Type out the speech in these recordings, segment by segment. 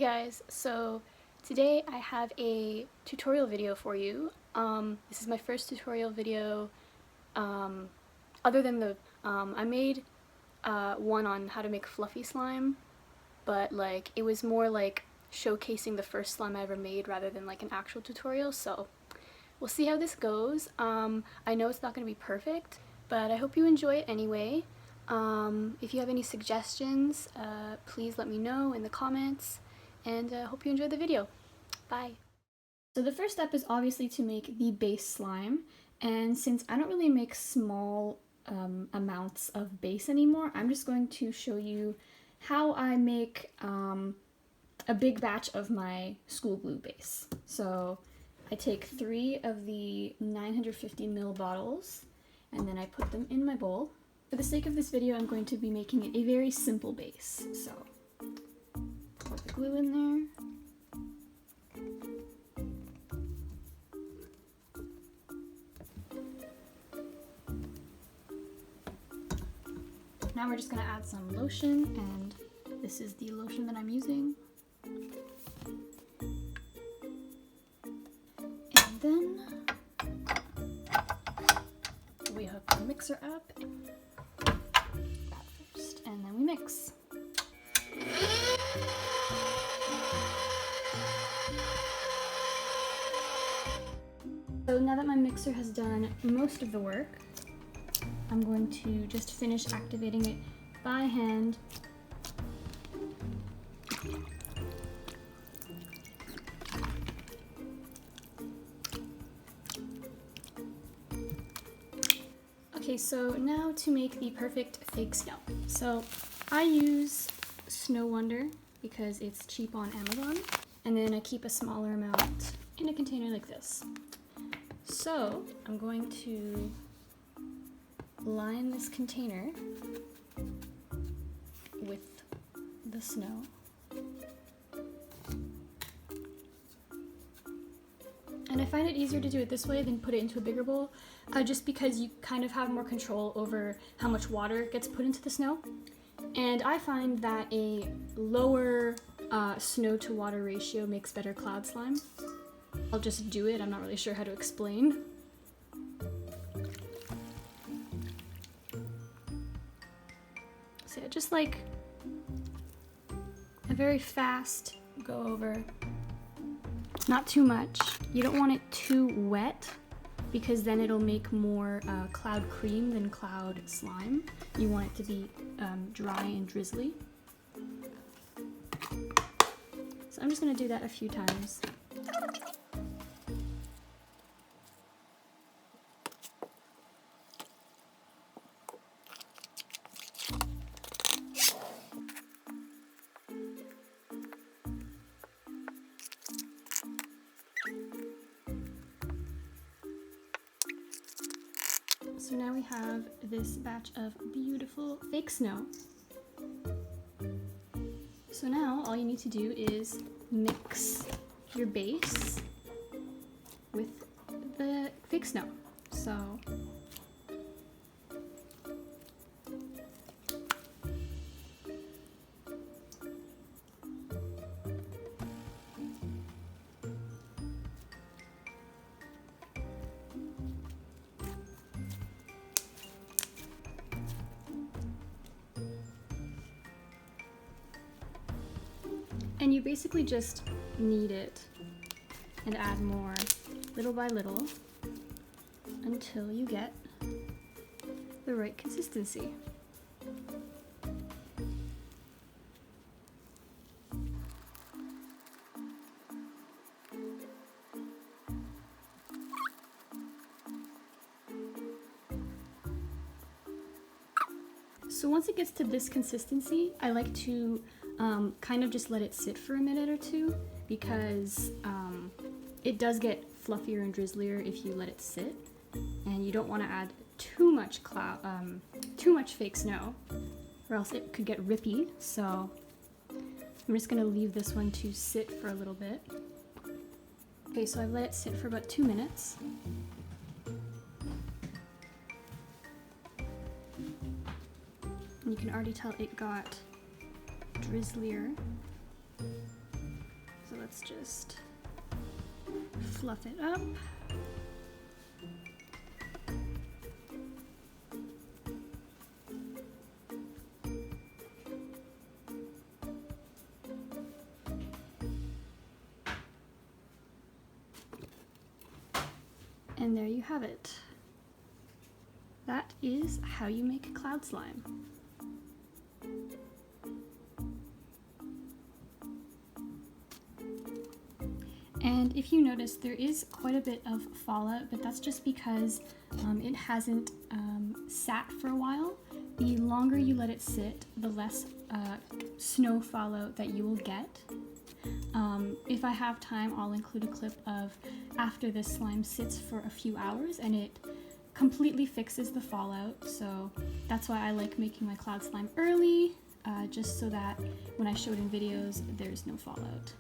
guys, so today I have a tutorial video for you. This is my first tutorial video other than I made one on how to make fluffy slime, but like it was more like showcasing the first slime I ever made rather than like an actual tutorial, so we'll see how this goes. I know it's not going to be perfect, but I hope you enjoy it anyway. If you have any suggestions, please let me know in the comments, and hope you enjoy the video. Bye! So the first step is obviously to make the base slime, and since I don't really make small amounts of base anymore, I'm just going to show you how I make a big batch of my school glue base. So I take 3 of the 950 ml bottles, and then I put them in my bowl. For the sake of this video, I'm going to be making it a very simple base. So pour the glue in there. Now we're just going to add some lotion, and this is the lotion that I'm using. And then we hook the mixer up first, and then we mix. So now that my mixer has done most of the work, I'm going to just finish activating it by hand. Okay, so now to make the perfect fake snow. So I use Snow Wonder because it's cheap on Amazon, and then I keep a smaller amount in a container like this. So I'm going to line this container with the snow. And I find it easier to do it this way than put it into a bigger bowl, just because you kind of have more control over how much water gets put into the snow. And I find that a lower snow to water ratio makes better cloud slime. I'll just do it, I'm not really sure how to explain. So just like a very fast go over, not too much. You don't want it too wet because then it'll make more cloud cream than cloud slime. You want it to be dry and drizzly. So I'm just gonna do that a few times. So now we have this batch of beautiful fake snow. So now all you need to do is mix your base with the fake snow. So and you basically just knead it and add more little by little until you get the right consistency. So once it gets to this consistency, I like to kind of just let it sit for a minute or two, because it does get fluffier and drizzlier if you let it sit, and you don't want to add too much fake snow, or else it could get rippy. So I'm just going to leave this one to sit for a little bit. Okay, so I've let it sit for about 2 minutes. And you can already tell it got drizzlier. let's just fluff it up. And there you have it. That is how you make a cloud slime. And if you notice, there is quite a bit of fallout, but that's just because it hasn't sat for a while. The longer you let it sit, the less snow fallout that you will get. If I have time, I'll include a clip of after this slime sits for a few hours and it completely fixes the fallout. So that's why I like making my cloud slime early, just so that when I show it in videos, there's no fallout.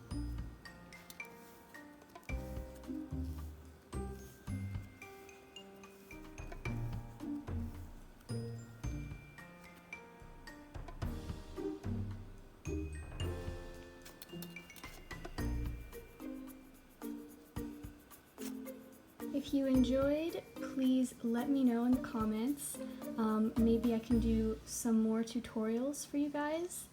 If you enjoyed, please let me know in the comments. Maybe I can do some more tutorials for you guys.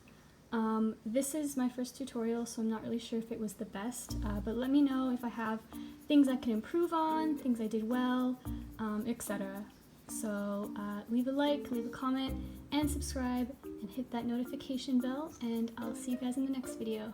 This is my first tutorial, so I'm not really sure if it was the best, but let me know if I have things I can improve on, things I did well, etc. So leave a like, leave a comment, and subscribe, and hit that notification bell, and I'll see you guys in the next video.